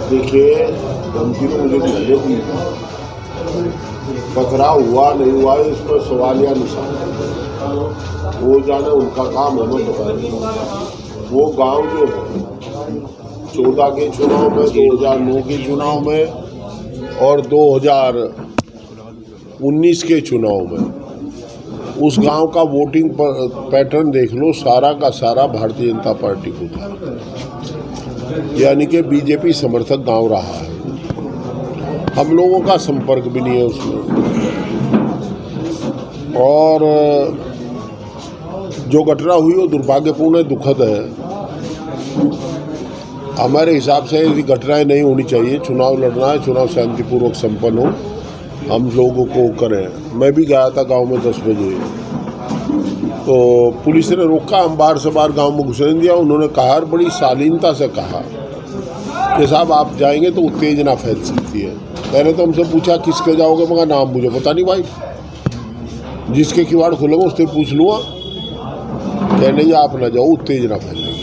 देखिए, धमकी तो मुझे पहले दी, पथराव हुआ नहीं हुआ इस पर सवाल या निशान, वो जाने उनका काम, हमें पता नहीं। वो गांव जो है 14 के चुनाव में, 2009 के चुनाव में और 2019 के चुनाव में उस गांव का वोटिंग पैटर्न देख लो, सारा का सारा भारतीय जनता पार्टी को था, यानी कि बीजेपी समर्थक गांव रहा है। हम लोगों का संपर्क भी नहीं है उसमें, और जो घटना हुई वो दुर्भाग्यपूर्ण है, दुखद है। हमारे हिसाब से ऐसी घटनाएं नहीं होनी चाहिए। चुनाव लड़ना है, चुनाव शांतिपूर्वक संपन्न हो, हम लोगों को करें। मैं भी गया था गांव में 10 बजे, तो पुलिस ने रोका, हम बाहर से बाहर गांव में घुसने दिया। उन्होंने कहा, बड़ी शालीनता से कहा कि साहब आप जाएंगे तो उत्तेजना फैल सकती है। पहले तो हमसे पूछा किसके जाओगे, मगर नाम मुझे पता नहीं भाई, जिसके किवाड़ खुलेगा उससे पूछ लूँगा। कहने जी आप ना जाओ, उत्तेजना फैलेगी,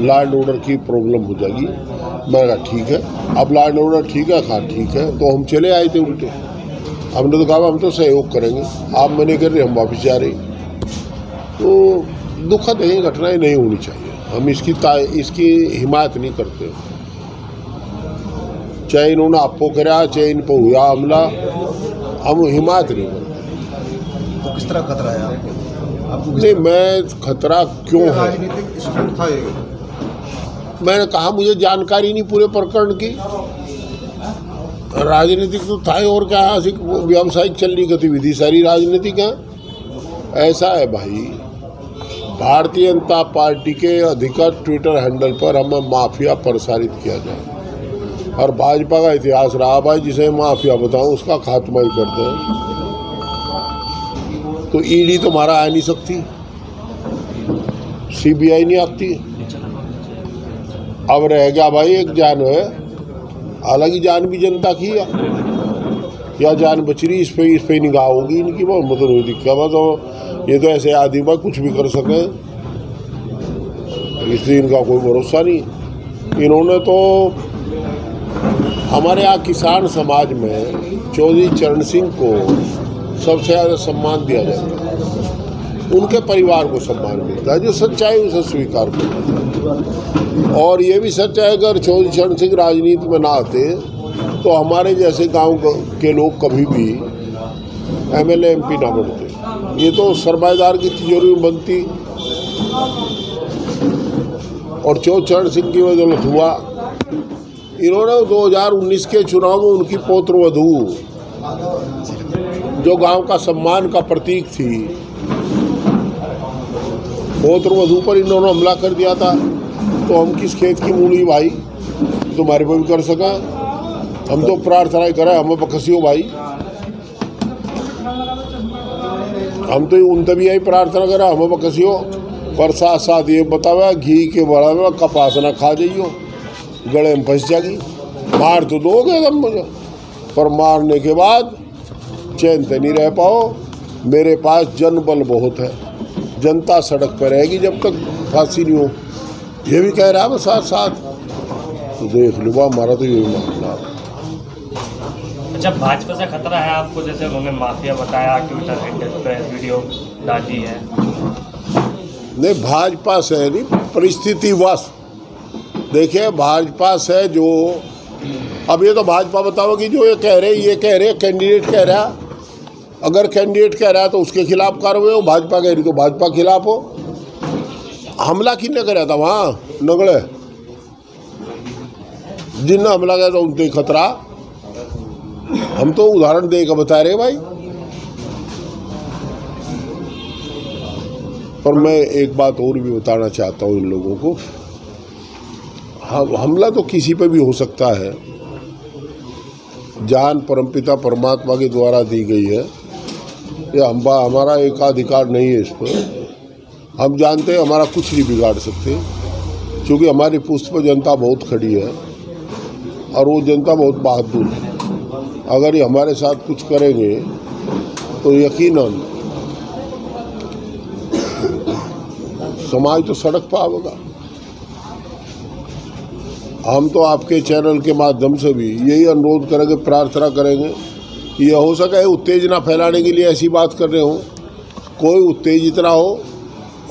लॉ एंड ऑर्डर की प्रॉब्लम हो जाएगी। मैंने कहा ठीक है, अब लॉ एंड ऑर्डर ठीक है, कहा ठीक है। तो हम चले आए थे उल्टे, हमने तो कहा हम तो सहयोग करेंगे, आप मैंने कर रहे, हम वापस जा रहे। तो दुखद है, घटनाएं नहीं होनी चाहिए, हम इसकी हिमायत नहीं करते। चाहे इन्होंने आपको करा, चाहे इन पर हुआ हमला, हम हिमायत नहीं करते। तो किस तरह खतरा है आपको? नहीं, मैं खतरा क्यों है, मैंने कहा मुझे जानकारी नहीं पूरे प्रकरण की। राजनीतिक तो था ही, और क्या व्यावसायिक चल रही गतिविधि सारी राजनीतिक है। ऐसा है भाई, भारतीय जनता पार्टी के अधिकृत ट्विटर हैंडल पर हमें माफिया प्रसारित किया जाए, और भाजपा का इतिहास रहा भाई, जिसे माफिया बताऊं उसका खात्मा ही करते हैं। तो ईडी तो हमारा आ नहीं सकती, सीबीआई नहीं आती। अब रह गया भाई एक जान है, हालांकि जान भी जनता की है, या जान बच रही, इस पे निगाह होगी इनकी। बहुत मतलब हुई दिक्कत, तो ये तो ऐसे आदमी भाई कुछ भी कर सके, इसलिए इनका कोई भरोसा नहीं। इन्होंने तो हमारे यहाँ किसान समाज में चौधरी चरण सिंह को सबसे ज़्यादा सम्मान दिया जाता है, उनके परिवार को सम्मान मिलता है। जो सच्चाई उसे स्वीकार करना चाहिए। और ये भी सच है, अगर चौधरी चरण सिंह राजनीति में ना आते तो हमारे जैसे गांव के लोग कभी भी एमएलए एमपी ना बनते। ये तो सरमाएदार की तिजोरी में बनती, और चौधरी चरण सिंह की बदौलत हुआ। इन्होंने 2019 के चुनाव में उनकी पौत्रवधू, जो गांव का सम्मान का प्रतीक थी, पौत्रवधू पर इन्होंने हमला कर दिया था। तो हम किस खेत की मूली भाई, तुम्हारे पर भी कर सका। हम तो प्रार्थना करें, हमें बकसियो भाई, हम तो उन तभी आई प्रार्थना करें, हमें बकसियो। पर साथ साथ ये बतावा, घी के बड़ा में कपास ना खा जाइयो, गले में फंस जाएगी। मार तो दोगे तुम मुझे, पर मारने के बाद चैन से नहीं रह पाओ। मेरे पास जनबल बहुत है, जनता सड़क पर रहेगी जब तक फांसी नहीं हो। ये भी कह रहा है साथ साथ, तो देख लो हमारा तो यही मामला है। जब भाजपा से खतरा है आपको, जैसे उन्होंने माफिया बताया, ट्विटर हैंडल पे वीडियो डाली है। नहीं, भाजपा से नहीं, परिस्थितिवश। देखिए भाजपा से जो, अब ये तो भाजपा बताओगी, जो ये कह रहे कैंडिडेट कह रहा, अगर कैंडिडेट कह रहा है तो उसके खिलाफ कार्रवाई हो, भाजपा कह रही तो भाजपा के खिलाफ हो। हमला किसने कराया था वहाँ नगड़े, जिनने हमला किया था उनके खतरा। हम तो उदाहरण देकर बता रहे भाई। पर मैं एक बात और भी बताना चाहता हूँ इन लोगों को, हमला तो किसी पे भी हो सकता है, जान परमपिता परमात्मा के द्वारा दी गई है, ये हमारा एकाधिकार नहीं है इस पर। हम जानते हैं हमारा कुछ नहीं बिगाड़ सकते, क्योंकि हमारी पुष्ट पर जनता बहुत खड़ी है, और वो जनता बहुत बहादुर है। अगर ये हमारे साथ कुछ करेंगे तो यकीनन समाज तो सड़क पर आवेगा। हम तो आपके चैनल के माध्यम से भी यही अनुरोध करेंगे, प्रार्थना करेंगे कि यह हो सके उत्तेजना फैलाने के लिए ऐसी बात कर रहे हो, कोई उत्तेजित ना हो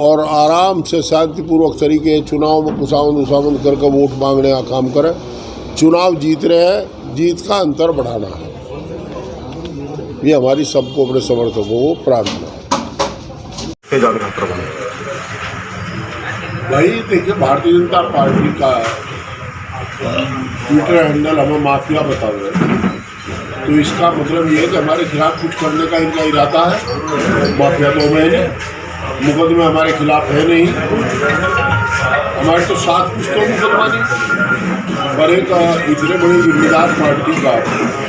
और आराम से शांतिपूर्वक तरीके चुनाव में खुशामद उसामद करके वोट मांगने का काम करें। चुनाव जीत रहे हैं, जीत का अंतर बढ़ाना है, ये हमारी सबको अपने समर्थकों को प्रार्थना है। भाई देखिए, भारतीय जनता पार्टी का ट्विटर हैंडल हमें माफिया बता रहे हैं, तो इसका मतलब ये है कि हमारे खिलाफ कुछ करने का इनका इरादा है। माफिया तो हमें नहीं, मुकदमे हमारे खिलाफ है नहीं, हमारे तो 7 पुस्तकों मुकदमा नहीं, पर एक इतने बड़ी जिम्मेदार पार्टी का,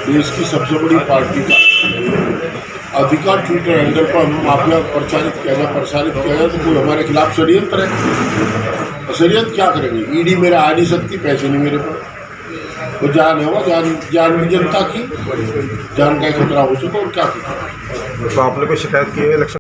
देश की सबसे बड़ी पार्टी का अधिकार ट्विटर हैंडल पर माफिया प्रचारित किया जाए तो कोई हमारे खिलाफ षड्यंत्र है। षड्यंत्र क्या करेंगे? ईडी मेरे आ नहीं सकती, पैसे नहीं मेरे पर, तो जान है वो जान भी जनता की, जान का खतरा हो चुका और क्या? तो आपने कोई शिकायत की है इलेक्शन?